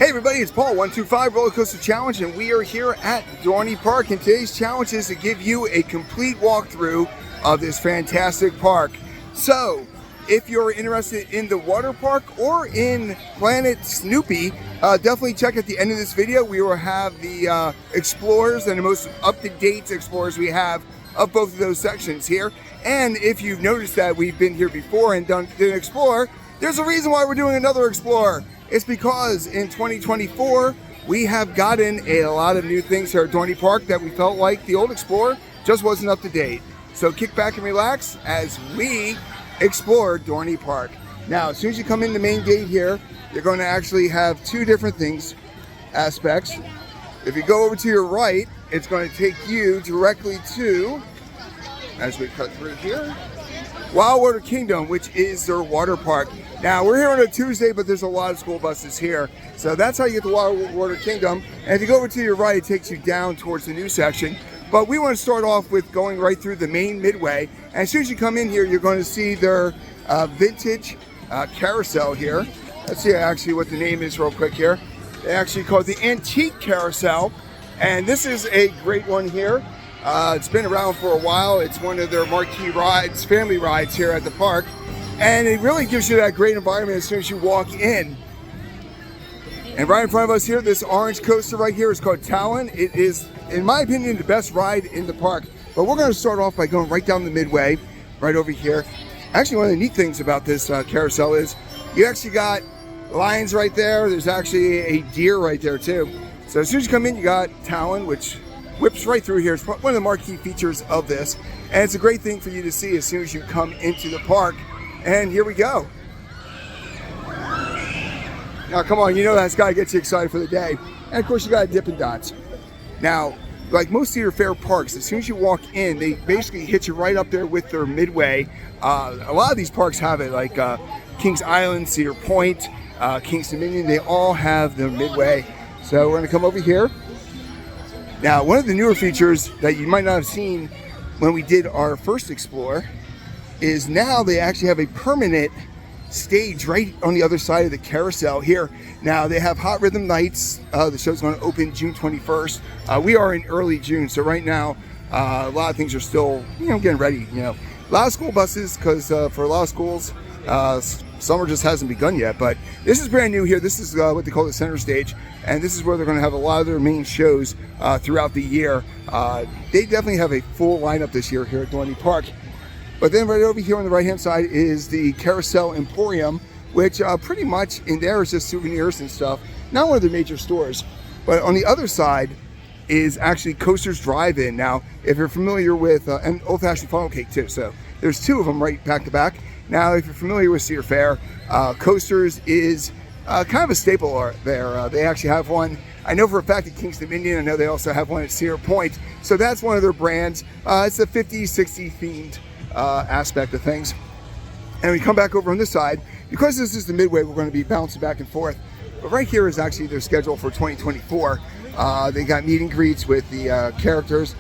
Hey everybody, it's Paul, 125 Roller Coaster Challenge, and we are here at Dorney Park, and today's challenge is to give you a complete walkthrough of this fantastic park. So, if you're interested in the water park or in Planet Snoopy, definitely check at the end of this video. We will have the explorers and the most up-to-date explorers we have of both of those sections here. And if you've noticed that we've been here before and did an Explorer, there's a reason why we're doing another Explorer. It's because in 2024, we have gotten a lot of new things here at Dorney Park that we felt like the old Explorer just wasn't up to date. So kick back and relax as we explore Dorney Park. Now, as soon as you come in the main gate here, you're going to actually have two different aspects. If you go over to your right, it's going to take you directly to, as we cut through here, Wildwater Kingdom, which is their water park. Now, we're here on a Tuesday, but there's a lot of school buses here. So that's how you get to Wildwater Kingdom. And if you go over to your right, it takes you down towards the new section. But we want to start off with going right through the main Midway. And as soon as you come in here, you're going to see their vintage carousel here. Let's see actually what the name is real quick here. They actually call it the Antique Carousel. And this is a great one here. It's been around for a while. It's one of their marquee rides, family rides here at the park. And it really gives you that great environment as soon as you walk in. And right in front of us here, this orange coaster right here is called Talon. It is, in my opinion, the best ride in the park. But we're going to start off by going right down the Midway, right over here. Actually, one of the neat things about this carousel is you actually got lions right there. There's actually a deer right there too. So as soon as you come in, you got Talon, which whips right through here. It's one of the marquee features of this. And it's a great thing for you to see as soon as you come into the park. And here we go. Now, come on, you know that's got to get you excited for the day. And of course, you got Dippin' Dots. Now, like most Cedar Fair parks, as soon as you walk in, they basically hit you right up there with their Midway. A lot of these parks have it, like Kings Island, Cedar Point, Kings Dominion. They all have their Midway. So we're going to come over here. Now, one of the newer features that you might not have seen when we did our first Explorer is now they actually have a permanent stage right on the other side of the carousel here. Now they have Hot Rhythm Nights. The show's going to open June 21st. We are in early June, so right now a lot of things are still, getting ready. A lot of school buses, because for a lot of schools, summer just hasn't begun yet. But this is brand new here. This is what they call the center stage, and this is where they're going to have a lot of their main shows throughout the year. They definitely have a full lineup this year here at Dorney Park. But then right over here on the right-hand side is the Carousel Emporium, which pretty much in there is just souvenirs and stuff. Not one of the major stores. But on the other side is actually Coasters Drive-In. Now, if you're familiar with, and old-fashioned funnel cake too, so there's two of them right back to back. Now, if you're familiar with Cedar Fair, Coasters is kind of a staple there. They actually have one. I know for a fact at Kings Dominion, I know they also have one at Cedar Point. So that's one of their brands. It's a 50s, 60s themed aspect of things. And we come back over on this side, because this is the Midway, we're going to be bouncing back and forth. But right here is actually their schedule for 2024. They got meet and greets with the characters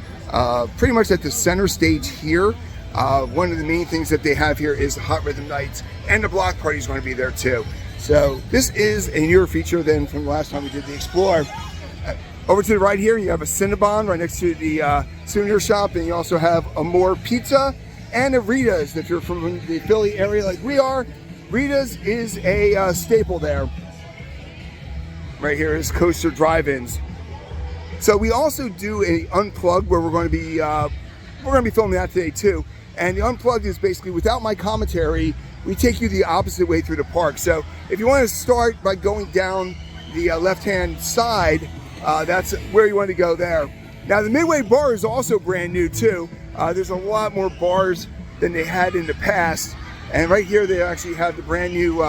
pretty much at the center stage here. One of the main things that they have here is Hot Rhythm Nights, and the block party is going to be there too. So this is a newer feature than from the last time we did the Explorer. Over to the right here, you have a Cinnabon right next to the souvenir shop, and you also have Amore Pizza and a Rita's. If you're from the Philly area like we are, Rita's is a staple there. Right here is Coaster Drive-Ins. So we also do a Unplugged where we're going to be filming that today too. And the Unplugged is basically, without my commentary, we take you the opposite way through the park. So if you want to start by going down the left-hand side, that's where you want to go there. Now the Midway bar is also brand new too. There's a lot more bars than they had in the past. And right here they actually have the brand new,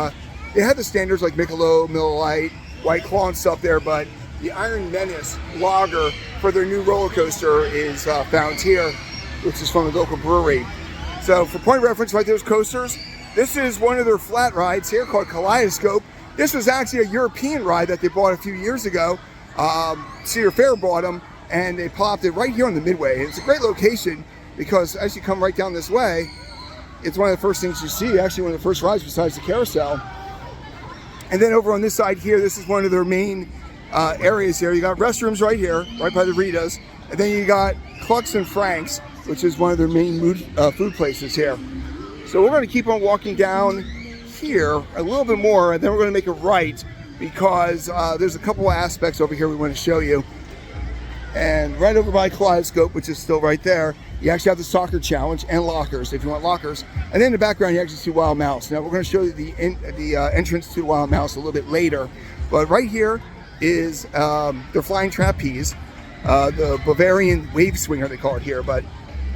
they have the standards like Michelob, Miller Lite, White Claw and stuff there, but the Iron Menace lager for their new roller coaster is found here, which is from the local brewery. So for point of reference, right there's Coasters. This is one of their flat rides here called Kaleidoscope. This was actually a European ride that they bought a few years ago. Cedar Fair bought them, and they plopped it right here on the Midway. It's a great location because as you come right down this way, it's one of the first things you see, actually one of the first rides besides the carousel. And then over on this side here, this is one of their main areas here. You got restrooms right here, right by the Ritas. And then you got Clucks and Frank's, which is one of their main food places here. So we're going to keep on walking down here a little bit more, and then we're going to make a right because there's a couple of aspects over here we want to show you. And right over by Kaleidoscope, which is still right there, you actually have the soccer challenge and lockers, if you want lockers. And then in the background, you actually see Wild Mouse. Now, we're going to show you the entrance to Wild Mouse a little bit later. But right here is their flying trapeze, the Bavarian wave swinger, they call it here. But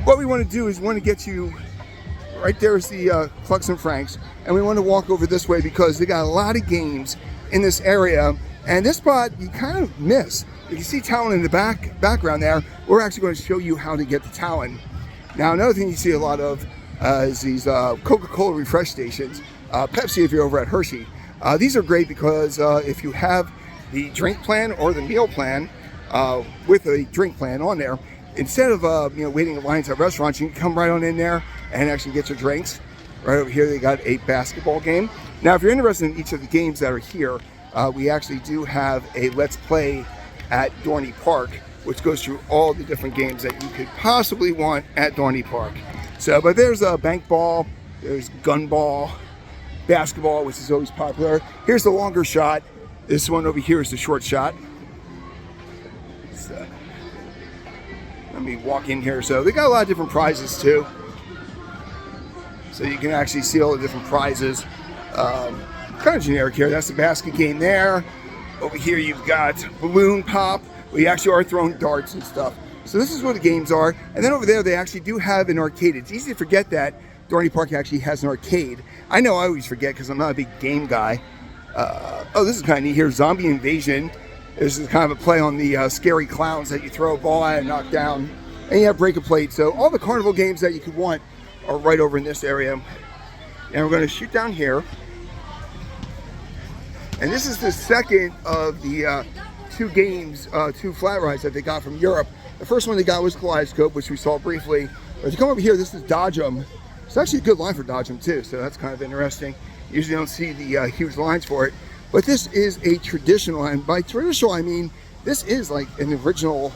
what we want to do is we want to get you, right there is the Clucks and Frank's. And we want to walk over this way because they got a lot of games in this area. And this spot, you kind of miss. You can see Talon in the background there. We're actually going to show you how to get to Talon. Now, another thing you see a lot of is these Coca-Cola refresh stations. Pepsi if you're over at Hershey. These are great because if you have the drink plan or the meal plan with a drink plan on there, instead of waiting in lines at restaurants, you can come right on in there and actually get your drinks. Right over here, they got a basketball game. Now, if you're interested in each of the games that are here, we actually do have a Let's Play at Dorney Park, which goes through all the different games that you could possibly want at Dorney Park. So, but there's a bank ball, there's gun ball, basketball, which is always popular. Here's the longer shot. This one over here is the short shot. So, let me walk in here. So they got a lot of different prizes too. So you can actually see all the different prizes. Kind of generic here. That's the basket game there. Over here you've got balloon pop. We actually are throwing darts and stuff. So this is where the games are. And then over there they actually do have an arcade. It's easy to forget that Dorney Park actually has an arcade. I know I always forget because I'm not a big game guy. Oh, this is kind of neat here. Zombie Invasion. This is kind of a play on the scary clowns that you throw a ball at and knock down. And you have Break a Plate. So all the carnival games that you could want are right over in this area. And we're going to shoot down here. And this is the second of the two games, two flat rides that they got from Europe. The first one they got was Kaleidoscope, which we saw briefly. But if you come over here, this is Dodge 'em. It's actually a good line for Dodge 'em too, so that's kind of interesting. Usually don't see the huge lines for it. But this is a traditional, and by traditional I mean this is like an original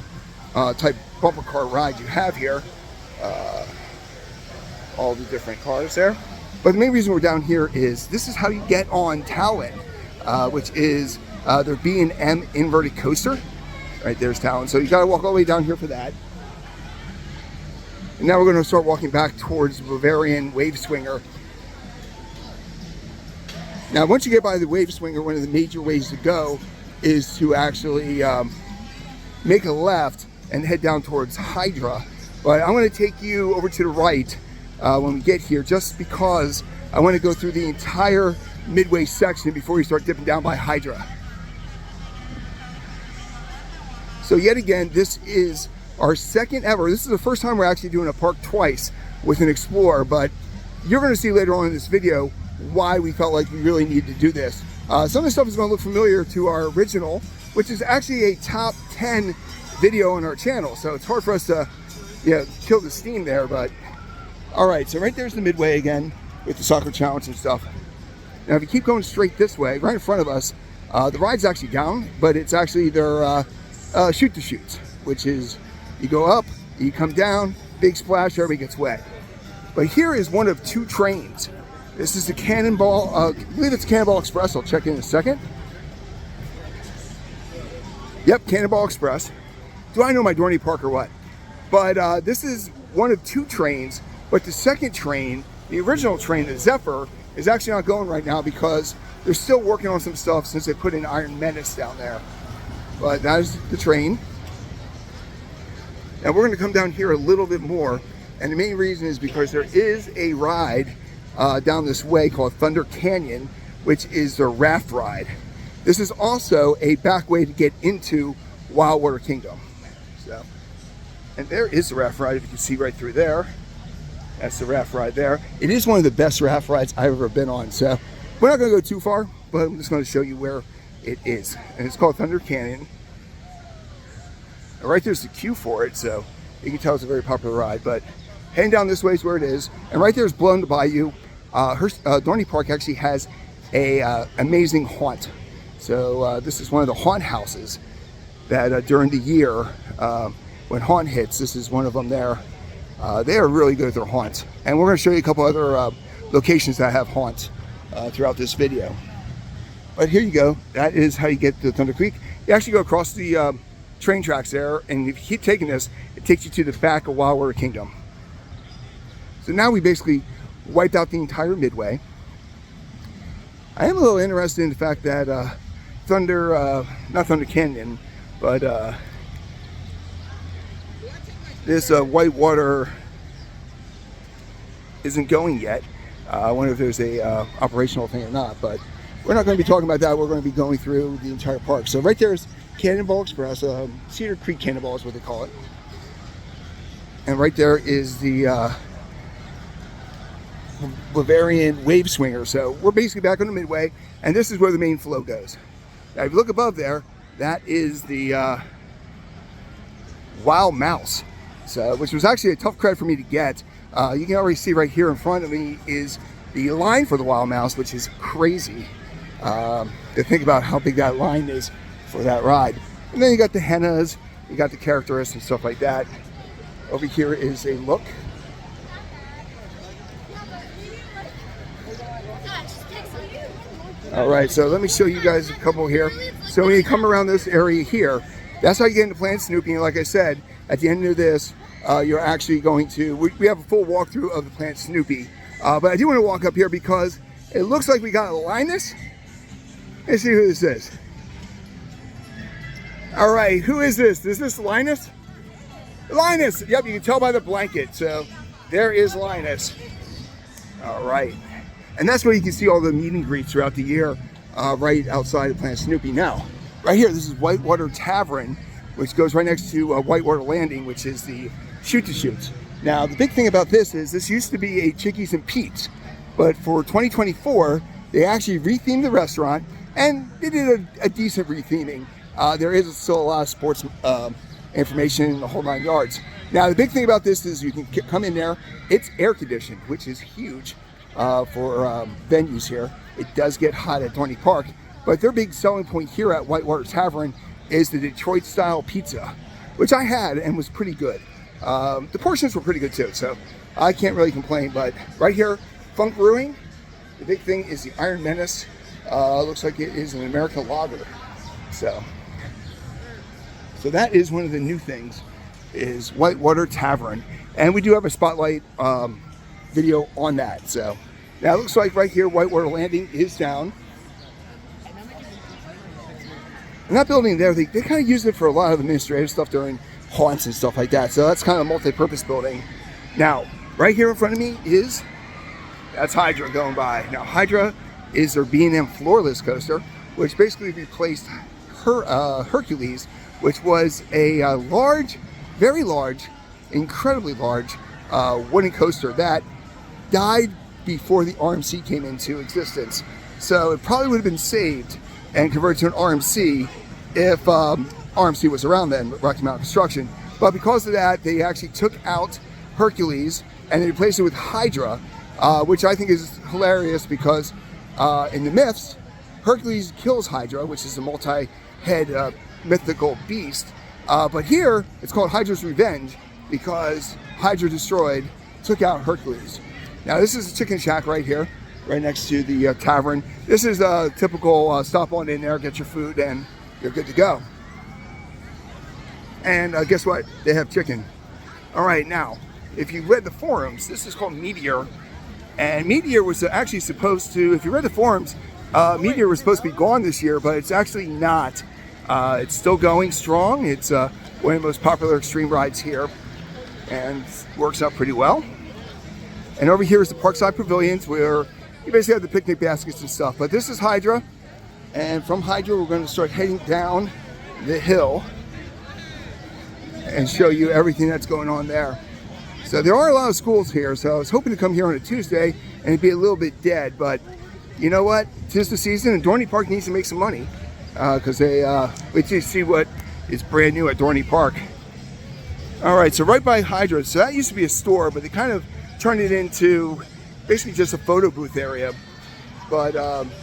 type bumper car ride you have here. All the different cars there. But the main reason we're down here is this is how you get on Talon. Which is their B&M inverted coaster. Right there's Talon. So you got to walk all the way down here for that. And now we're going to start walking back towards the Bavarian wave swinger. Now, once you get by the wave swinger, one of the major ways to go is to actually make a left and head down towards Hydra. But I'm going to take you over to the right when we get here, just because I want to go through the entire Midway section before we start dipping down by Hydra. So yet again, this is our second ever. This is the first time we're actually doing a park twice with an Explorer, but you're going to see later on in this video why we felt like we really needed to do this. Some of the stuff is going to look familiar to our original, which is actually a top 10 video on our channel. So it's hard for us to kill the steam there, but all right. So right there's the Midway again with the soccer challenge and stuff. Now, if you keep going straight this way, right in front of us, the ride's actually down, but it's actually their shoot-to-shoots, which is you go up, you come down, big splash, everybody gets wet. But here is one of two trains. This is the Cannonball, I believe it's Cannonball Express. I'll check in a second. Yep, Cannonball Express. Do I know my Dorney Park or what? But this is one of two trains, but the second train, the original train, the Zephyr, is actually not going right now because they're still working on some stuff since they put in Iron Menace down there. But that is the train. Now we're going to come down here a little bit more, and the main reason is because there is a ride down this way called Thunder Canyon, which is the raft ride. This is also a back way to get into Wildwater Kingdom. So, and there is the raft ride, if you can see right through there. That's the raft ride there. It is one of the best raft rides I've ever been on. So we're not going to go too far, but I'm just going to show you where it is. And it's called Thunder Canyon. And right there's the queue for it, so you can tell it's a very popular ride. But heading down this way is where it is. And right there is Blown to Bayou. Dorney Park actually has a amazing haunt. So this is one of the haunt houses that during the year, when haunt hits, this is one of them there. They are really good at their haunts. And we're going to show you a couple other locations that have haunts throughout this video. But here you go. That is how you get to Thunder Creek. You actually go across the train tracks there, and if you keep taking this, it takes you to the back of Wildwater Kingdom. So now we basically wiped out the entire Midway. I am a little interested in the fact that not Thunder Canyon, but this Whitewater isn't going yet. I wonder if there's a operational thing or not, but we're not going to be talking about that. We're going to be going through the entire park. So right there is Cannonball Express, Cedar Creek Cannonball is what they call it. And right there is the Bavarian Wave Swinger. So we're basically back on the Midway, and this is where the main flow goes. Now if you look above there, that is the Wild Mouse, so which was actually a tough credit for me to get. You can already see right here in front of me is the line for the Wild Mouse, which is crazy to think about how big that line is for that ride. And then you got the hennas, you got the characteristics and stuff like that. Over here is a look. All right, so let me show you guys a couple here. So when you come around this area here, that's how you get into Planet Snoopy. And like I said, at the end of this, you're actually going to, we have a full walkthrough of the Planet Snoopy. But I do want to walk up here because it looks like we got a Linus. Let's see who this is. All right, who is this? Is this Linus? Linus! Yep, you can tell by the blanket. So there is Linus. All right. And that's where you can see all the meet and greets throughout the year, right outside of Planet Snoopy. Now, right here, this is Whitewater Tavern, which goes right next to Whitewater Landing, which is the shoot-to-shoots. Now, the big thing about this is this used to be a Chickies and Pete's, but for 2024, they actually rethemed the restaurant, and they did a decent retheming. There is still a lot of sports information in the whole 9 yards. Now, the big thing about this is you can come in there. It's air conditioned, which is huge for venues here. It does get hot at Dorney Park, but their big selling point here at Whitewater Tavern is the Detroit style pizza, which I had and was pretty good. The portions were pretty good too, so I can't really complain. But right here, Funk Brewing, the big thing is the Iron Menace. Looks like it is an American lager. So that is one of the new things, is Whitewater Tavern. And we do have a spotlight video on that. So now it looks like right here, Whitewater Landing is down. And that building there, they kind of use it for a lot of administrative stuff during haunts and stuff like that. So that's kind of a multi-purpose building. Now, right here in front of me that's Hydra going by. Now, Hydra is their B&M floorless coaster, which basically replaced Hercules, which was a large, very large, incredibly large wooden coaster that died before the RMC came into existence. So it probably would have been saved and converted to an RMC if RMC was around then, Rocky Mountain Construction. But because of that, they actually took out Hercules and they replaced it with Hydra, which I think is hilarious because in the myths, Hercules kills Hydra, which is a multi-head mythical beast. But here, it's called Hydra's Revenge because Hydra took out Hercules. Now this is a chicken shack right here, right next to the tavern. This is a typical stop on in there, get your food, and you're good to go. And guess what? They have chicken. All right, now, if you read the forums, this is called Meteor. And Meteor was actually supposed to, if you read the forums, Meteor was supposed to be gone this year, but it's actually not. It's still going strong. It's one of the most popular extreme rides here and works out pretty well. And over here is the Parkside Pavilions where you basically have the picnic baskets and stuff. But this is Hydra. And from Hydra, we're going to start heading down the hill and show you everything that's going on there. So there are a lot of schools here. So I was hoping to come here on a Tuesday and it'd be a little bit dead. But you know what? 'Tis the season and Dorney Park needs to make some money. Because they wait till you see what is brand new at Dorney Park. All right, so right by Hydra, so that used to be a store, but they kind of turned it into basically just a photo booth area. But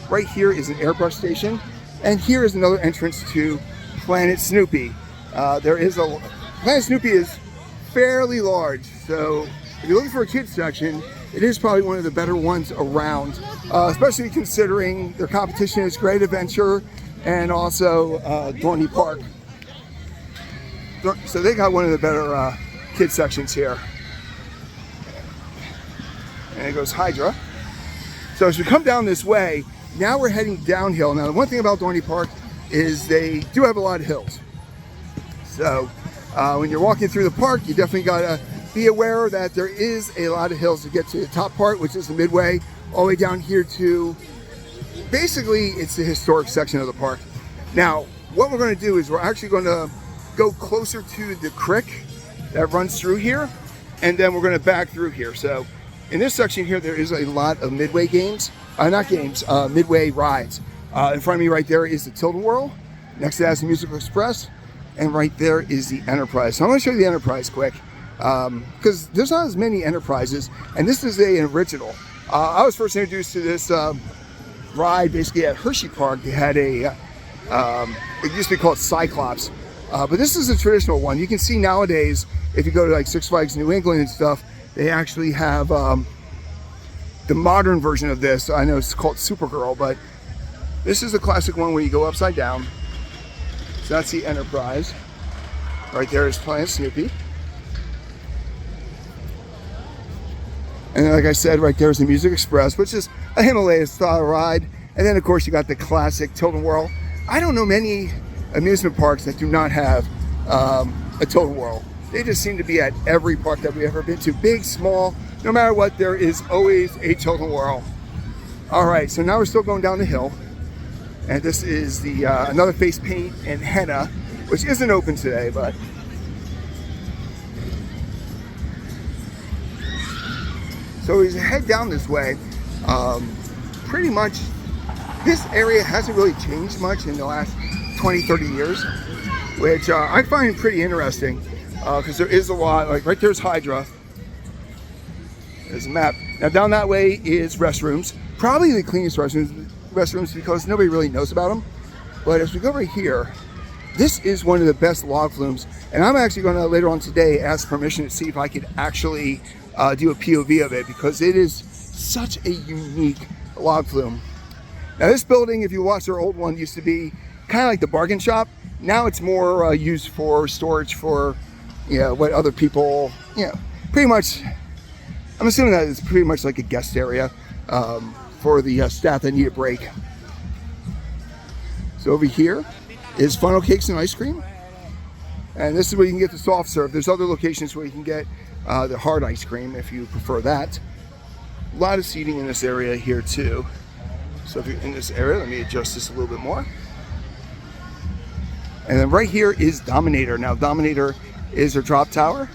right here is an airbrush station, and here is another entrance to Planet Snoopy. Planet Snoopy is fairly large, so if you're looking for a kids section, it is probably one of the better ones around, especially considering their competition is Great Adventure and also Dorney Park. So they got one of the better kids sections here. And it goes Hydra. So as we come down this way, now we're heading downhill. Now the one thing about Dorney Park is they do have a lot of hills. So when you're walking through the park, you definitely gotta be aware that there is a lot of hills to get to the top part, which is the Midway, all the way down here to, basically it's the historic section of the park. Now, what we're gonna do is we're actually gonna go closer to the creek that runs through here, and then we're gonna back through here. So in this section here, there is a lot of Midway games, Midway rides. In front of me right there is the Tilden Whirl. Next to that is the Musical Express. And right there is the Enterprise. So I'm gonna show you the Enterprise quick, because there's not as many Enterprises, and this is an original. I was first introduced to this ride basically at Hershey Park. They had it used to be called Cyclops, but this is a traditional one. You can see nowadays, if you go to like Six Flags New England and stuff, they actually have the modern version of this. I know it's called Supergirl, but this is the classic one where you go upside down. So that's the Enterprise. Right there is Planet Snoopy. And then, like I said, right there is the Music Express, which is a Himalaya style ride. And then of course you got the classic Tilden Whirl. I don't know many amusement parks that do not have a Tilden Whirl. They just seem to be at every park that we've ever been to, big, small, no matter what, there is always a Tilden Whirl. All right, so now we're still going down the hill. And this is the another face paint and henna, which isn't open today, but so as we head down this way, pretty much this area hasn't really changed much in the last 20-30 years, which I find pretty interesting, because there is a lot, like right there's Hydra. There's a map. Now down that way is restrooms, probably the cleanest restrooms because nobody really knows about them. But as we go right here, this is one of the best log flumes, and I'm actually going to later on today ask permission to see if I could actually do a POV of it, because it is such a unique log flume. Now this building, if you watch their old one, used to be kind of like the bargain shop. Now it's more used for storage for, you know, what other people, you know, pretty much, I'm assuming that it's pretty much like a guest area for the staff that need a break. So over here is funnel cakes and ice cream. And this is where you can get the soft serve. There's other locations where you can get the hard ice cream if you prefer that. A lot of seating in this area here too. So if you're in this area, let me adjust this a little bit more. And then right here is Dominator. Now Dominator is a drop tower.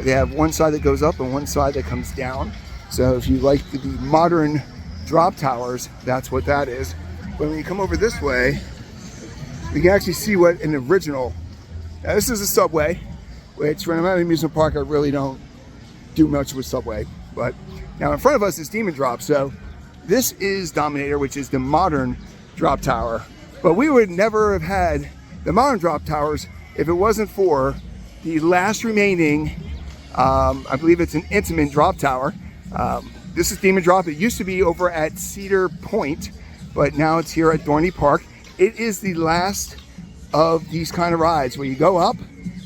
They have one side that goes up and one side that comes down. So if you like the modern drop towers, that's what that is. But when you come over this way, you can actually see what an original. Now this is a Subway, which when I'm at an amusement park, I really don't do much with Subway. But now in front of us is Demon Drop. So this is Dominator, which is the modern drop tower. But we would never have had the modern drop towers if it wasn't for the last remaining, I believe it's an Intamin drop tower. This is Demon Drop. It used to be over at Cedar Point, but now it's here at Dorney Park. It is the last of these kind of rides where you go up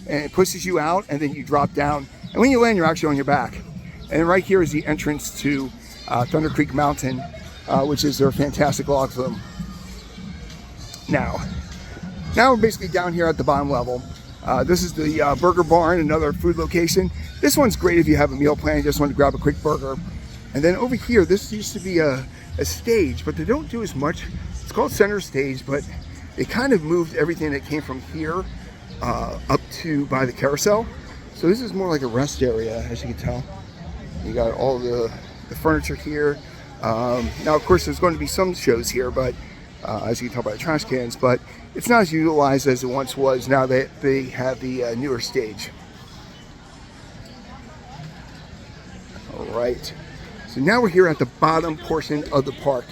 and it pushes you out and then you drop down. And when you land, you're actually on your back. And right here is the entrance to Thunder Creek Mountain, which is their fantastic log flume. Now we're basically down here at the bottom level. This is the Burger Barn, another food location. This one's great if you have a meal plan, you just want to grab a quick burger. And then over here, this used to be a stage, but they don't do as much. It's called Center Stage, but they kind of moved everything that came from here up to by the carousel. So this is more like a rest area, as you can tell. You got all the furniture here. Now, of course, there's going to be some shows here, but as you can tell by the trash cans, but it's not as utilized as it once was now that they have the newer stage. All right, so now we're here at the bottom portion of the park.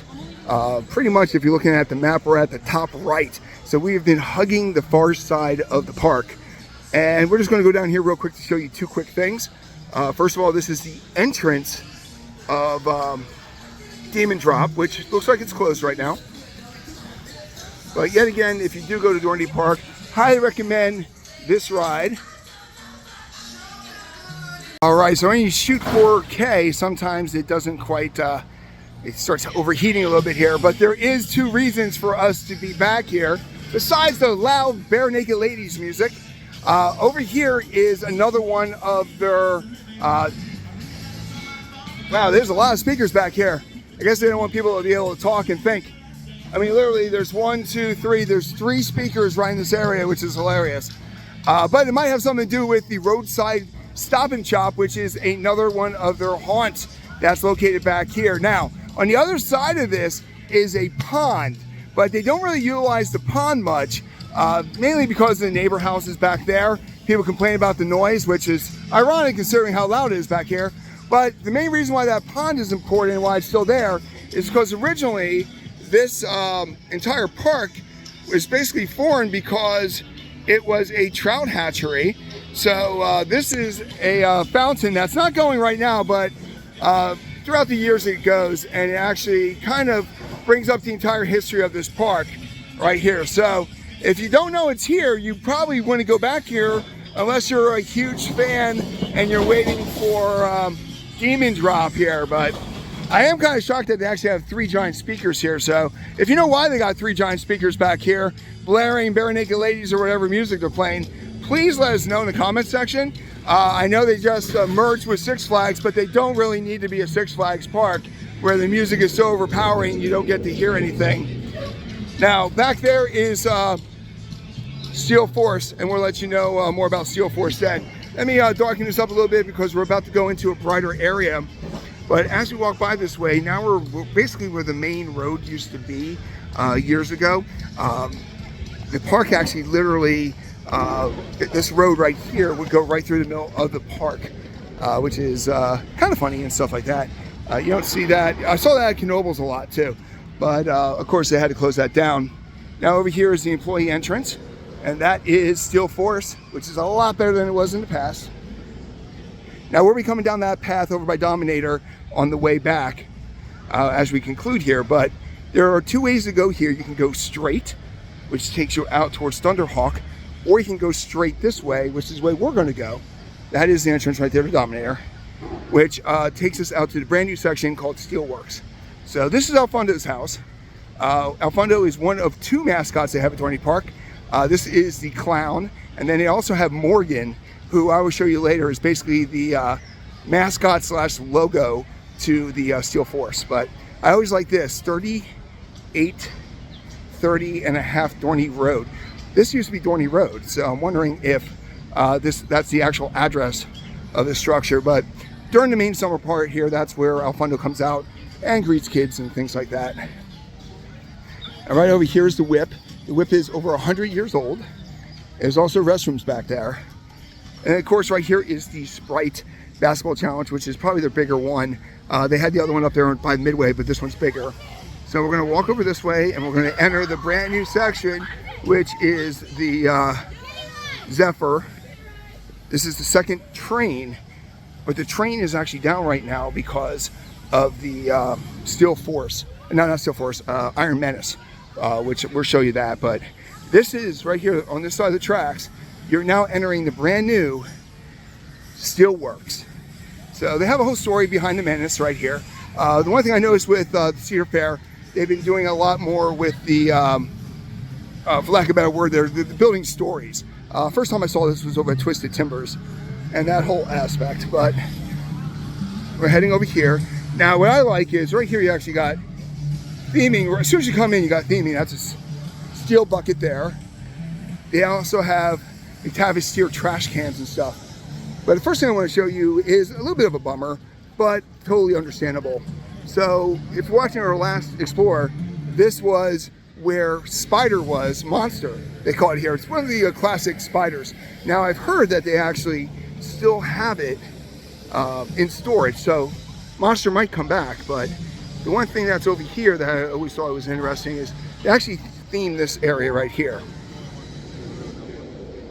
Pretty much, if you're looking at the map, we're at the top right. So we have been hugging the far side of the park. And we're just going to go down here real quick to show you two quick things. First of all, this is the entrance of Demon Drop, which looks like it's closed right now. But yet again, if you do go to Dorney Park, highly recommend this ride. All right, so when you shoot 4K, sometimes it doesn't quite, it starts overheating a little bit here, but there is two reasons for us to be back here, besides the loud Bare Naked Ladies music. Over here is another one of their, wow, there's a lot of speakers back here. I guess they don't want people to be able to talk and think. I mean, literally, there's 1, 2, 3, there's 3 speakers right in this area, which is hilarious. But it might have something to do with the roadside Stop and Shop, which is another one of their haunts that's located back here. Now, on the other side of this is a pond, but they don't really utilize the pond much, mainly because the neighbor house is back there. People complain about the noise, which is ironic considering how loud it is back here. But the main reason why that pond is important and why it's still there is because originally this entire park was basically formed because it was a trout hatchery. So this is a fountain that's not going right now, but throughout the years it goes, and it actually kind of brings up the entire history of this park right here. So if you don't know it's here, you probably want to go back here unless you're a huge fan and you're waiting for Demon Drop here. But I am kind of shocked that they actually have 3 giant speakers here. So if you know why they got 3 giant speakers back here, blaring Bare Naked Ladies or whatever music they're playing, please let us know in the comment section. I know they just merged with Six Flags, but they don't really need to be a Six Flags park where the music is so overpowering you don't get to hear anything. Now, back there is Steel Force, and we'll let you know more about Steel Force then. Let me darken this up a little bit because we're about to go into a brighter area. But as we walk by this way, now we're basically where the main road used to be years ago. The park actually literally, this road right here would go right through the middle of the park, which is kind of funny and stuff like that. You don't see that. I saw that at Knoebels a lot too, but of course they had to close that down. Now over here is the employee entrance, and that is Steel Force, which is a lot better than it was in the past. Now we'll be coming down that path over by Dominator on the way back as we conclude here, but there are 2 ways to go here. You can go straight, which takes you out towards Thunderhawk, or you can go straight this way, which is the way we're going to go. That is the entrance right there to Dominator, which takes us out to the brand new section called Steelworks. So this is Alfondo's house. Alfondo is one of 2 mascots they have at Dorney Park. This is the clown, and then they also have Morgan, who I will show you later is basically the mascot slash logo to the Steel Force. But I always like this, 3830 and a half Dorney Road. This used to be Dorney Road, so I'm wondering if that's the actual address of the structure. But during the main summer part here, that's where Alfondo comes out and greets kids and things like that. And right over here is the whip. The whip is over 100 years old. There's also restrooms back there. And of course right here is the Sprite Basketball Challenge, which is probably their bigger one. They had the other one up there by Midway, but this one's bigger. So we're gonna walk over this way and we're gonna enter the brand new section, which is the Zephyr. This is the second train, but the train is actually down right now because of the Steel Force. No, not Steel Force, Iron Menace, which we'll show you that. But this is right here on this side of the tracks. You're now entering the brand new Steelworks. So they have a whole story behind the Menace right here. The one thing I noticed with the Cedar Fair, they've been doing a lot more with the, for lack of a better word, they're building stories. First time I saw this was over at Twisted Timbers and that whole aspect, but we're heading over here. Now what I like is right here you actually got theming. As soon as you come in, you got theming. That's a steel bucket there. They also have Tavisteer trash cans and stuff. But the first thing I want to show you is a little bit of a bummer, but totally understandable. So if you're watching our last Explorer, this was where Spider was, Monster, they call it here. It's one of the classic Spiders. Now I've heard that they actually still have it in storage, so Monster might come back, but The one thing that's over here that I always thought was interesting is they actually themed this area right here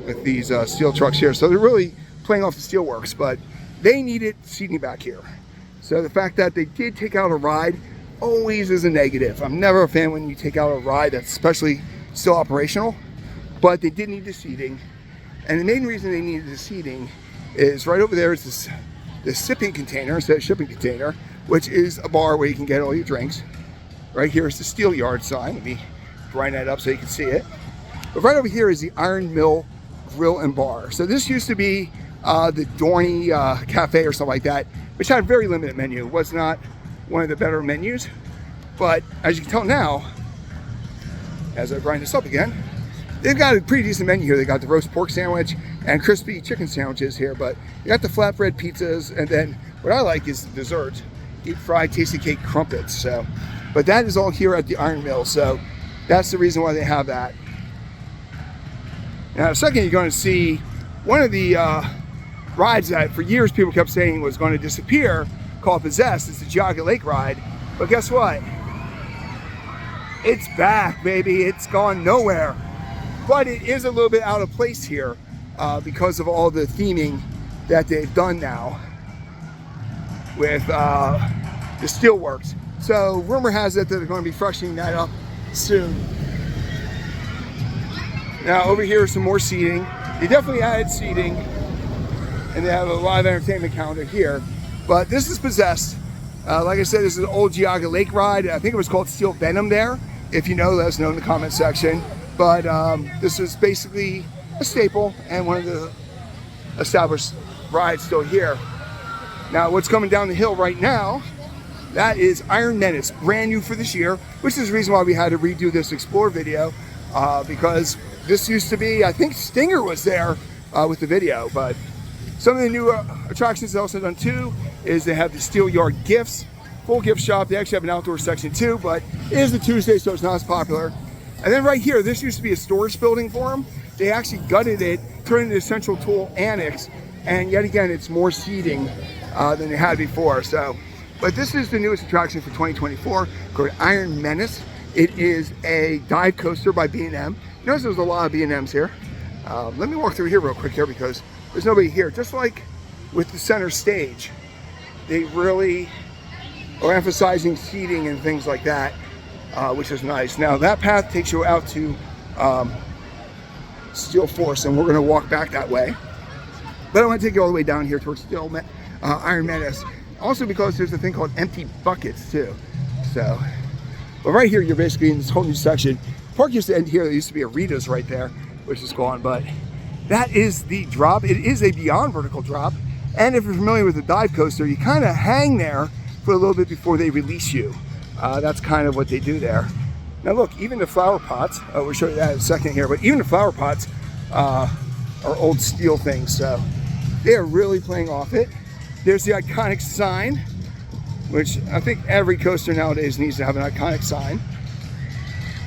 with these steel trucks here. So they're really playing off the steelworks, but they needed seating back here. So the fact that they did take out a ride always is a negative. I'm never a fan when you take out a ride that's especially still operational, but they did need the seating. And the main reason they needed the seating is right over there is this shipping container instead of shipping container, which is a bar where you can get all your drinks. Right here is the steel yard sign. Let me brighten that up so you can see it. But right over here is the Iron Mill Grill and Bar. So this used to be the Dorney Cafe or something like that, which had a very limited menu. It was not one of the better menus, but as you can tell now, as I grind this up again, they've got a pretty decent menu here. They got the roast pork sandwich and crispy chicken sandwiches here, but you got the flatbread pizzas, and then what I like is the dessert, deep fried tasty cake crumpets. So, but that is all here at the Iron Mill, so that's the reason why they have that. Now, in a second, you're going to see one of the rides that for years people kept saying was going to disappear, called Possessed. It's the Geauga Lake ride, but guess what? It's back, baby. It's gone nowhere. But it is a little bit out of place here because of all the theming that they've done now with the steelworks. So rumor has it that they're going to be freshening that up soon. Now over here is some more seating. They definitely added seating, and they have a live entertainment calendar here. But this is Possessed. Like I said, this is an old Geauga Lake ride. I think it was called Steel Venom there. If you know, let us know in the comment section. But this is basically a staple and one of the established rides still here. Now what's coming down the hill right now, that is Iron Menace, brand new for this year, which is the reason why we had to redo this Explore video, because this used to be, I think Stinger was there with the video. But some of the new attractions they also done too is they have the Steel Yard Gifts, full gift shop. They actually have an outdoor section too, but it is a Tuesday, so it's not as popular. And then right here, this used to be a storage building for them. They actually gutted it, turned it into a central tool annex, and yet again, it's more seating than they had before. So, but this is the newest attraction for 2024, called Iron Menace. It is a dive coaster by B&M. Notice there's a lot of B&Ms here. Let me walk through here real quick here because there's nobody here. Just like with the center stage, they really are emphasizing seating and things like that, which is nice. Now that path takes you out to Steel Force, and we're going to walk back that way. But I want to take you all the way down here towards Iron Menace. Also because there's a thing called empty buckets too. So, but right here you're basically in this whole new section. The park used to end here. There used to be a Rita's right there, which is gone. But that is the drop. It is a beyond vertical drop. And if you're familiar with the dive coaster, you kind of hang there for a little bit before they release you. That's kind of what they do there. Now look, even the flower pots, we'll show you that in a second here, but even the flower pots are old steel things, so they are really playing off it. There's the iconic sign, which I think every coaster nowadays needs to have an iconic sign.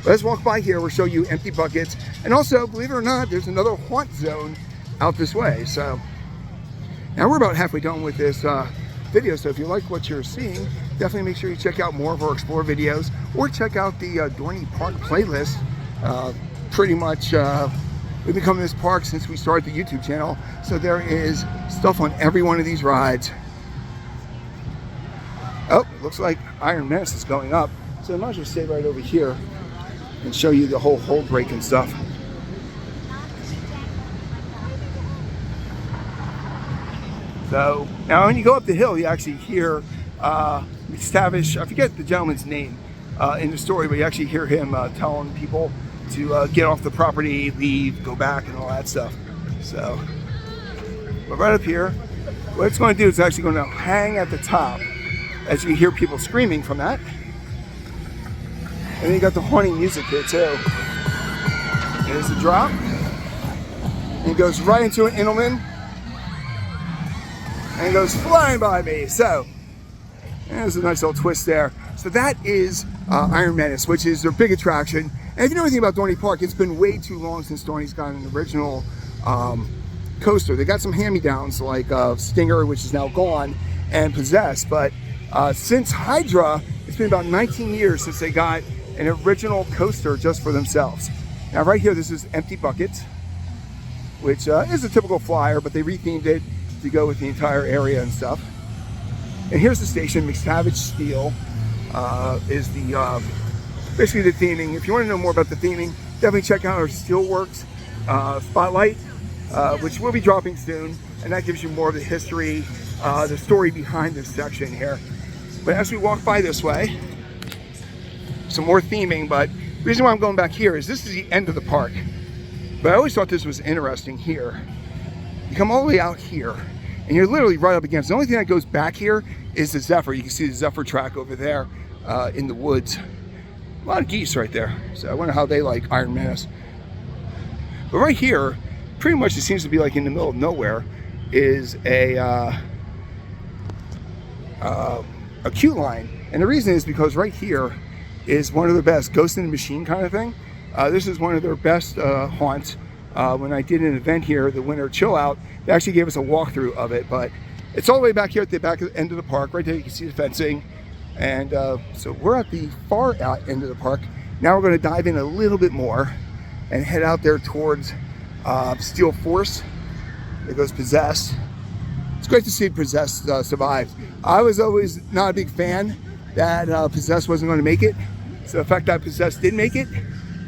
Let's walk by here, we'll show you empty buckets, and also, believe it or not, there's another haunt zone out this way. So now we're about halfway done with this video, so if you like what you're seeing, definitely make sure you check out more of our Explore videos, or check out the Dorney Park playlist. Pretty much, we've been coming to this park since we started the YouTube channel, so there is stuff on every one of these rides. Oh, it looks like Iron Menace is going up, so I might as well stay right over here and show you the whole hold break and stuff. So now when you go up the hill, you actually hear McTavish, I forget the gentleman's name in the story, but you actually hear him telling people to get off the property, leave, go back, and all that stuff. So, but right up here, what it's going to do is actually going to hang at the top as you hear people screaming from that. And then you got the haunting music here too. There's the drop. And it goes right into an Indelman. And it goes flying by me. So, there's a nice little twist there. So that is Iron Menace, which is their big attraction. And if you know anything about Dorney Park, it's been way too long since Dorney's got an original coaster. They got some hand-me-downs like Stinger, which is now gone, and Possessed. But since Hydra It's been about 19 years since they got an original coaster just for themselves. Now right here, this is Empty Buckets, which is a typical flyer, but they rethemed it to go with the entire area and stuff. And here's the station. McSavage Steel is the basically the theming. If you want to know more about the theming, definitely check out our Steelworks Spotlight, which will be dropping soon, and that gives you more of the history, the story behind this section here. But as we walk by this way, some more theming, but the reason why I'm going back here is this is the end of the park. But I always thought this was interesting here. You come all the way out here, and you're literally right up against. The only thing that goes back here is the Zephyr. You can see the Zephyr track over there in the woods. A lot of geese right there. So I wonder how they like Iron Menace. But right here, pretty much it seems to be like in the middle of nowhere, is a queue line. And the reason is because right here is one of the best Ghost in the Machine kind of thing. This is one of their best haunts. When I did an event here, the Winter Chill Out, they actually gave us a walkthrough of it, but it's all the way back here at the back end of the park. Right there you can see the fencing. And so we're at the far out end of the park. Now we're going to dive in a little bit more and head out there towards Steel Force. It goes Possessed. It's great to see Possessed survive. I was always not a big fan that Possessed wasn't going to make it. So the fact that Possessed did make it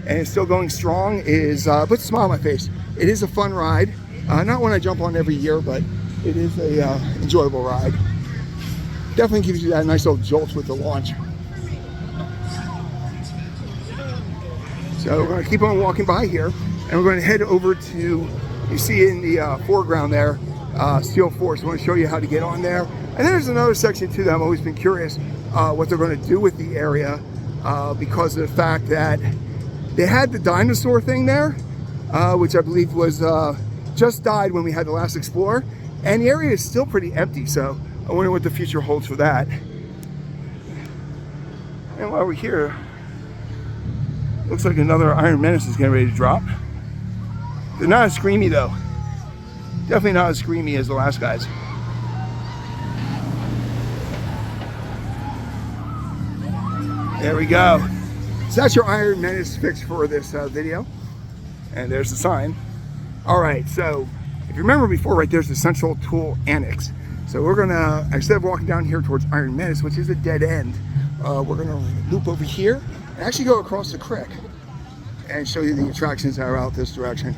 and it's still going strong is puts a smile on my face. It is a fun ride. Not one I jump on every year, but it is a enjoyable ride. Definitely gives you that nice little jolt with the launch. So we're going to keep on walking by here, and we're going to head over to, you see in the foreground there, Steel Force. I want to show you how to get on there. And then there's another section too that I've always been curious what they're going to do with the area because of the fact that they had the dinosaur thing there, which I believe was just died when we had the last Explorer, and the area is still pretty empty. So I wonder what the future holds for that. And while we're here, looks like another Iron Menace is getting ready to drop. They're not as screamy though. Definitely not as screamy as the last guys. There we go. So that's your Iron Menace fix for this video. And there's the sign. All right, so if you remember before, right there's the Central Tool Annex. So we're gonna, instead of walking down here towards Iron Menace, which is a dead end, we're gonna loop over here and actually go across the creek and show you the attractions that are out this direction.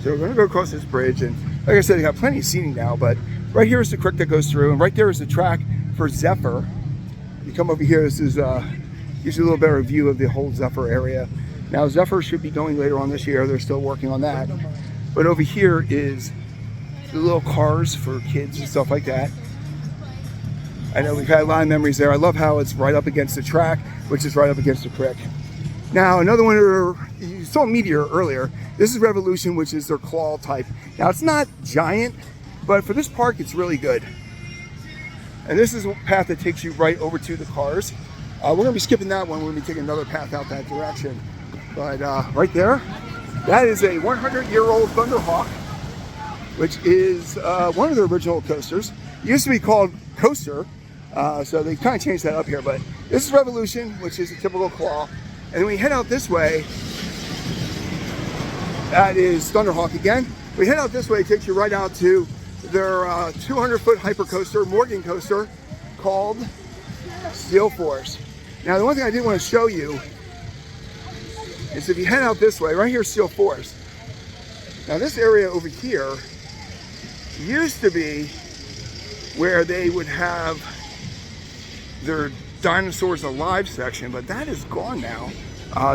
So we're gonna go across this bridge, and like I said, they got plenty of seating now, but right here is the creek that goes through, and right there is the track for Zephyr. You come over here, this is gives you a little better view of the whole Zephyr area. Now Zephyr should be going later on this year. They're still working on that. But over here is the little cars for kids and stuff like that. I know we've had a lot of memories there. I love how it's right up against the track, which is right up against the creek. Now another one, you saw Meteor earlier. This is Revolution, which is their claw type. Now it's not giant, but for this park it's really good. And this is a path that takes you right over to the cars. We're going to be skipping that one. We're going to be taking another path out that direction. But right there, that is a 100-year-old Thunderhawk, which is one of the original coasters. It used to be called Coaster, so they kind of changed that up here. But this is Revolution, which is a typical claw. And then we head out this way. That is Thunderhawk again. We head out this way, it takes you right out to their 200-foot hypercoaster, Morgan coaster, called Steel Force. Now the one thing I did want to show you is if you head out this way, right here is Steel Force. Now this area over here used to be where they would have their Dinosaurs Alive section, but that is gone now.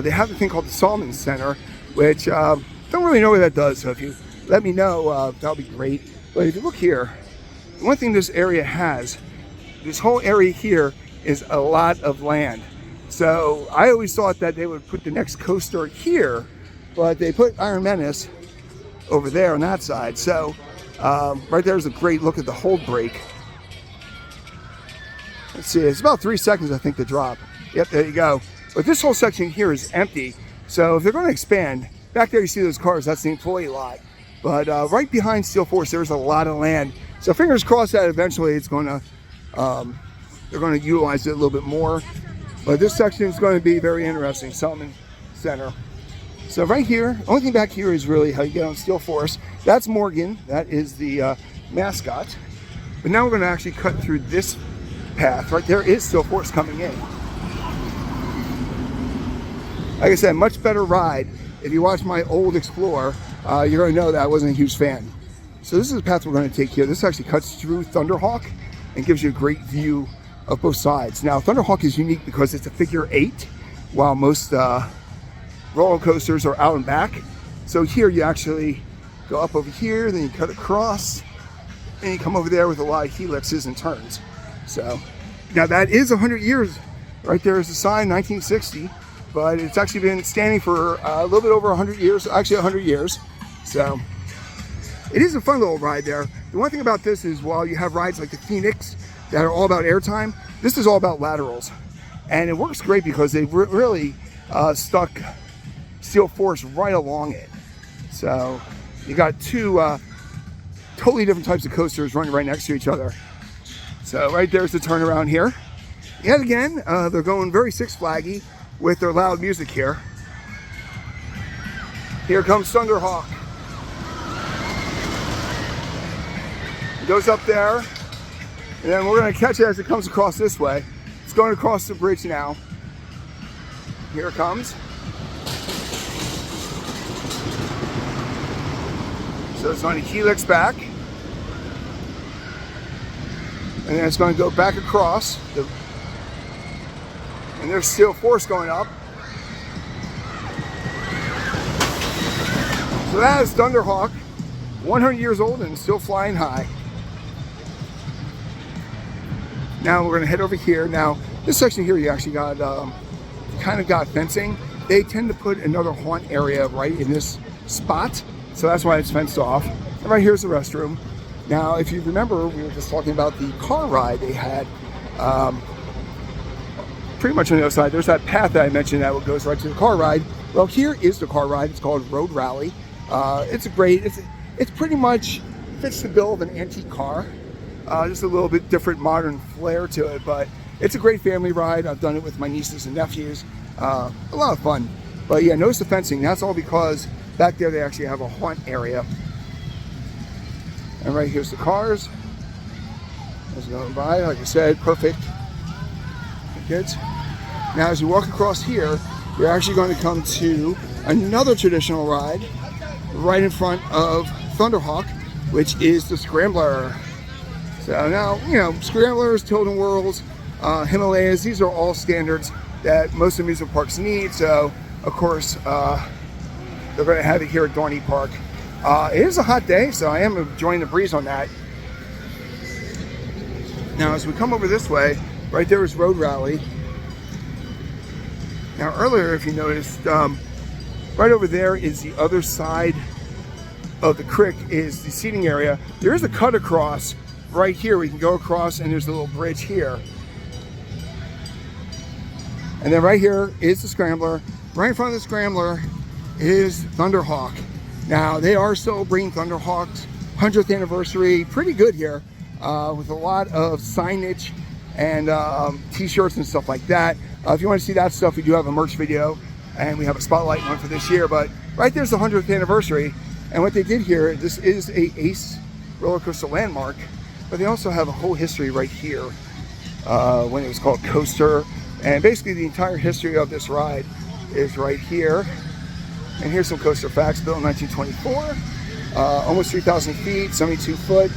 They have a thing called the Salmon Center, which don't really know what that does, so if you let me know, that'll be great. But if you look here, one thing this area has, this whole area here is a lot of land. So I always thought that they would put the next coaster here, but they put Iron Menace over there on that side. So right there is a great look at the hold brake. Let's see, it's about 3 seconds I think to drop. Yep, there you go. But this whole section here is empty. So if they're going to expand, Back there you see those cars, that's the employee lot. But right behind Steel Force, there's a lot of land. So fingers crossed that eventually it's going to, they're going to utilize it a little bit more. But this section is going to be very interesting, Solomon Center. So right here, only thing back here is really how you get on Steel Force. That's Morgan, that is the mascot. But now we're going to actually cut through this path. Right there is Steel Force coming in. Like I said, much better ride. If you watch my old Explorer, you're going to know that I wasn't a huge fan. So this is the path we're going to take here. This actually cuts through Thunderhawk and gives you a great view of both sides. Now, Thunderhawk is unique because it's a figure 8, while most roller coasters are out and back. So here you actually go up over here, then you cut across, and you come over there with a lot of helixes and turns. So now that is 100 years. Right there is the sign, 1960, but it's actually been standing for a little bit over 100 years, actually 100 years. So it is a fun little ride there. The one thing about this is while you have rides like the Phoenix that are all about airtime, this is all about laterals. And it works great because they really stuck Steel Force right along it. So you got two totally different types of coasters running right next to each other. So right there's the turnaround here. Yet again, they're going very Six Flaggy with their loud music here. Here comes Thunderhawk. It goes up there, and then we're going to catch it as it comes across this way. It's going across the bridge now. Here it comes. So it's going to helix back. And then it's going to go back across. And there's Steel Force going up. So that is Thunderhawk, 100 years old and still flying high. Now we're going to head over here. Now this section here, you actually got kind of got fencing. They tend to put another haunt area right in this spot, so that's why it's fenced off. And right here's the restroom. Now, if you remember, we were just talking about the car ride they had. Pretty much on the other side, there's that path that I mentioned that goes right to the car ride. Well, here is the car ride. It's called Road Rally. It's pretty much fits the bill of an antique car. Just a little bit different modern flair to it, but it's a great family ride. I've done it with my nieces and nephews. A lot of fun. But yeah, notice the fencing. That's all because back there they actually have a haunt area. And right here's the cars. As going by, like I said, perfect. Kids. Now as you walk across here, you're actually going to come to another traditional ride right in front of Thunderhawk, which is the Scrambler. So now, you know, Scramblers, Tilden Whirls, Himalayas, these are all standards that most amusement parks need. So of course, they're going to have it here at Dorney Park. It is a hot day, so I am enjoying the breeze on that. Now as we come over this way, right there is Road Rally. Now earlier, if you noticed, right over there is the other side of the creek is the seating area. There is a cut across right here. We can go across and there's a little bridge here. And then right here is the Scrambler. Right in front of the Scrambler is Thunderhawk. Now they are celebrating Thunderhawk's 100th anniversary pretty good here with a lot of signage and t-shirts and stuff like that. If you want to see that stuff, we do have a merch video and we have a spotlight one for this year, but right there's the 100th anniversary. And what they did here, this is a Ace roller coaster landmark, but they also have a whole history right here when it was called Coaster. And basically the entire history of this ride is right here. And here's some coaster facts. Built in 1924, almost 3,000 feet, 72 foot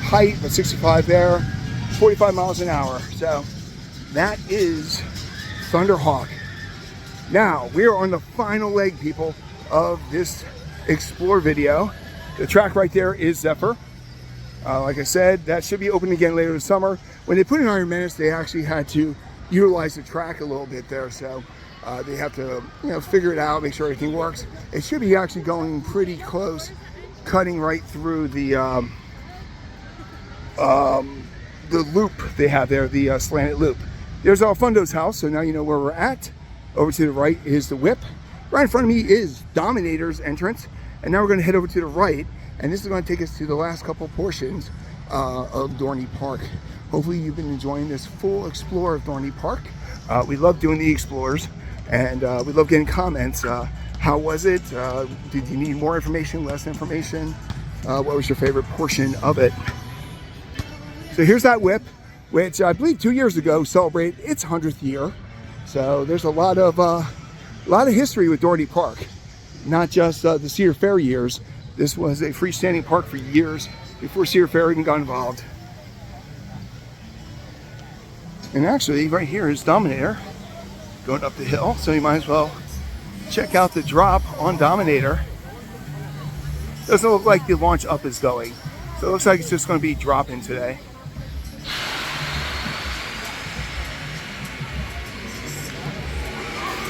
height, but 65 there, 45 miles an hour. So that is Thunderhawk. Now we are on the final leg, people, of this Explore video. The track right there is Zephyr. Like I said, that should be open again later this summer. When they put in Iron Menace, they actually had to utilize the track a little bit there, so they have to, you know, figure it out, make sure everything works. It should be actually going pretty close, cutting right through the loop they have there, the slanted loop. There's Alfundo's house, so now you know where we're at. Over to the right is the Whip. Right in front of me is Dominator's entrance, and now we're going to head over to the right, and this is going to take us to the last couple portions of Dorney Park. Hopefully you've been enjoying this full explore of Dorney Park. We love doing the explores, and we love getting comments. How was it? Did you need more information, less information? What was your favorite portion of it? So here's that whip, which I believe 2 years ago celebrated its 100th year. So there's a lot of history with Dorney Park, not just the Cedar Fair years. This was a freestanding park for years before Cedar Fair even got involved. And actually, right here is Dominator going up the hill, so you might as well check out the drop on Dominator. Doesn't look like the launch up is going, so it looks like it's just going to be dropping today.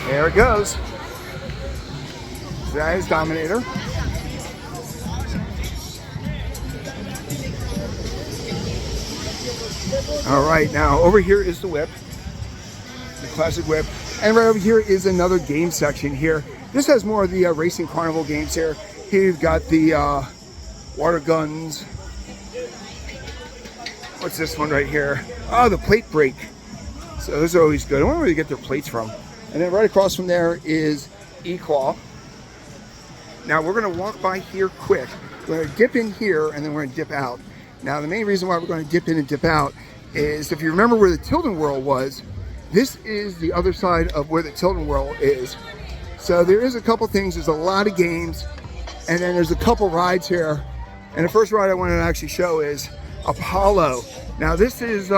There it goes. So that is Dominator. All right, now over here is the whip, the classic whip, and right over here is another game section here. This has more of the racing carnival games here. Here you've got the water guns. What's this one right here? Oh, the plate break. So those are always good. I wonder where they get their plates from. And then right across from there is E-Claw. Now we're going to walk by here quick. We're going to dip in here and then we're going to dip out. Now the main reason why we're going to dip in and dip out is, if you remember where the Tilden World was, this is the other side of where the Tilden World is. So there is a couple things. There's a lot of games, and then there's a couple rides here. And the first ride I want to actually show is Apollo. Now this is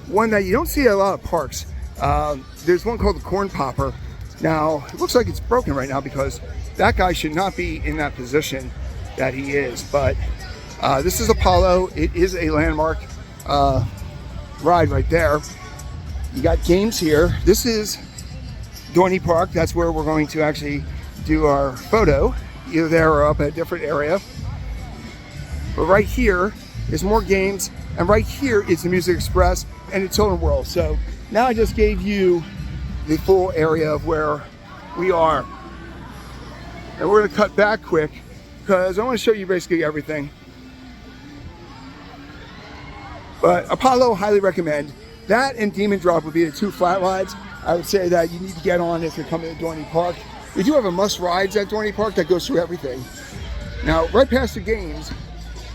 one that you don't see at a lot of parks. There's one called the Corn Popper. Now it looks like it's broken right now because that guy should not be in that position that he is. But this is Apollo. It is a landmark ride right there. You got games here. This is Dorney Park. That's where we're going to actually do our photo, either there or up at a different area. But right here is more games, and right here is the Music Express and the Talon World. So now I just gave you the full area of where we are. And we're going to cut back quick because I want to show you basically everything. But Apollo, highly recommend. That and Demon Drop would be the two flat rides I would say that you need to get on if you're coming to Dorney Park. We do have a must rides at Dorney Park that goes through everything. Now, right past the games,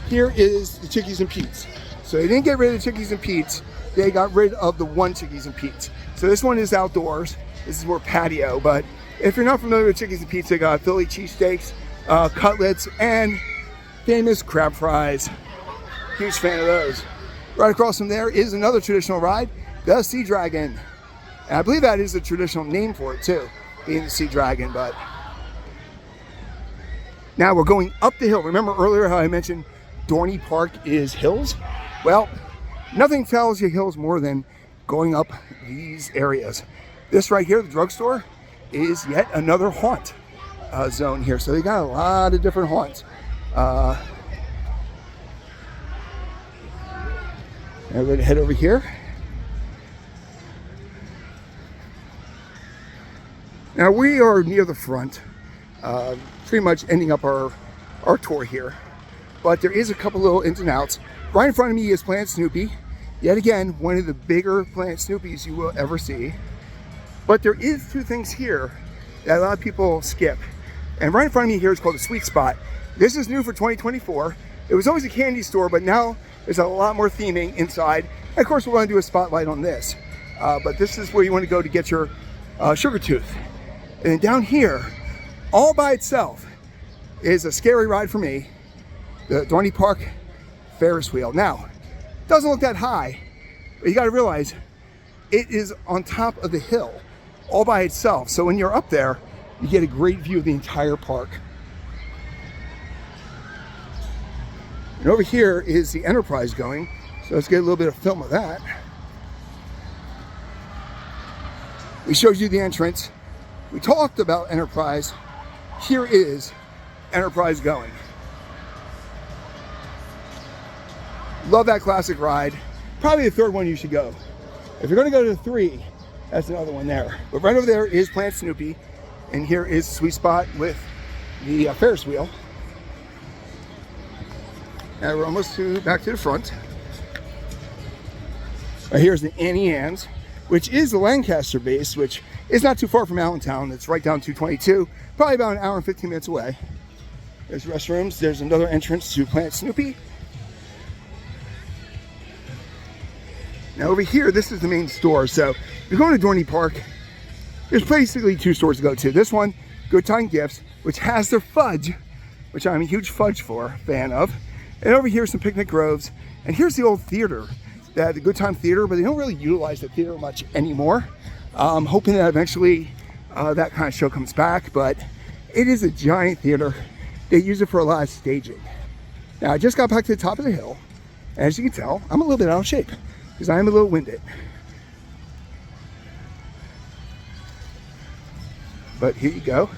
here is the Chickies and Pete's. So they didn't get rid of the Chickies and Pete's, they got rid of the one Chickies and Pete's. So this one is outdoors, this is more patio, but if you're not familiar with Chickies and Pete's, they got Philly cheesesteaks, cutlets, and famous crab fries. Huge fan of those. Right across from there is another traditional ride, the Sea Dragon. And I believe that is the traditional name for it too, being the Sea Dragon. But now we're going up the hill. Remember earlier how I mentioned Dorney Park is hills? Well, nothing tells you hills more than going up these areas. This right here, the drugstore, is yet another haunt zone here. So they got a lot of different haunts. And we're going to head over here. Now we are near the front, pretty much ending up our tour here. But there is a couple little ins and outs. Right in front of me is Planet Snoopy. Yet again, one of the bigger Planet Snoopies you will ever see. But there is two things here that a lot of people skip. And right in front of me here is called the Sweet Spot. This is new for 2024. It was always a candy store, but now there's a lot more theming inside. And of course, we're going to do a spotlight on this. But this is where you want to go to get your sugar tooth. And then down here, all by itself, is a scary ride for me, the Dorney Park Ferris wheel. Now, it doesn't look that high, but you got to realize it is on top of the hill, all by itself. So when you're up there, you get a great view of the entire park. And over here is the Enterprise going, so let's get a little bit of film of that. We showed you the entrance. We talked about Enterprise. Here is Enterprise going. Love that classic ride. Probably the third one you should go. If you're going to go to the 3, that's another one there. But right over there is Planet Snoopy. And here is the sweet spot with the Ferris wheel. Now we're almost back to the front. Here's the Annie Ann's, which is the Lancaster base, which is not too far from Allentown. It's right down 222, probably about an hour and 15 minutes away. There's restrooms. There's another entrance to Planet Snoopy. Now over here, this is the main store. So if you're going to Dorney Park, there's basically two stores to go to. This one, Good Time Gifts, which has their fudge, which I'm a huge fudge fan of. And over here, some picnic groves. And here's the old theater, the Good Time Theater, but they don't really utilize the theater much anymore. I'm hoping that eventually that kind of show comes back, but it is a giant theater. They use it for a lot of staging. Now, I just got back to the top of the hill. As you can tell, I'm a little bit out of shape because I am a little winded. But here you go.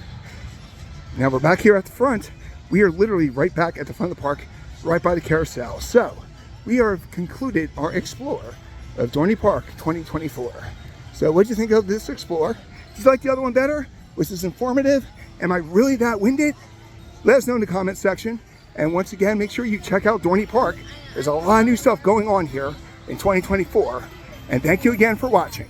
Now we're back here at the front. We are literally right back at the front of the park, right by the carousel. So we are concluded our explore of Dorney Park 2024. So what did you think of this explore? Did you like the other one better? Was this informative? Am I really that winded? Let us know in the comment section. And once again, make sure you check out Dorney Park. There's a lot of new stuff going on here in 2024. And thank you again for watching.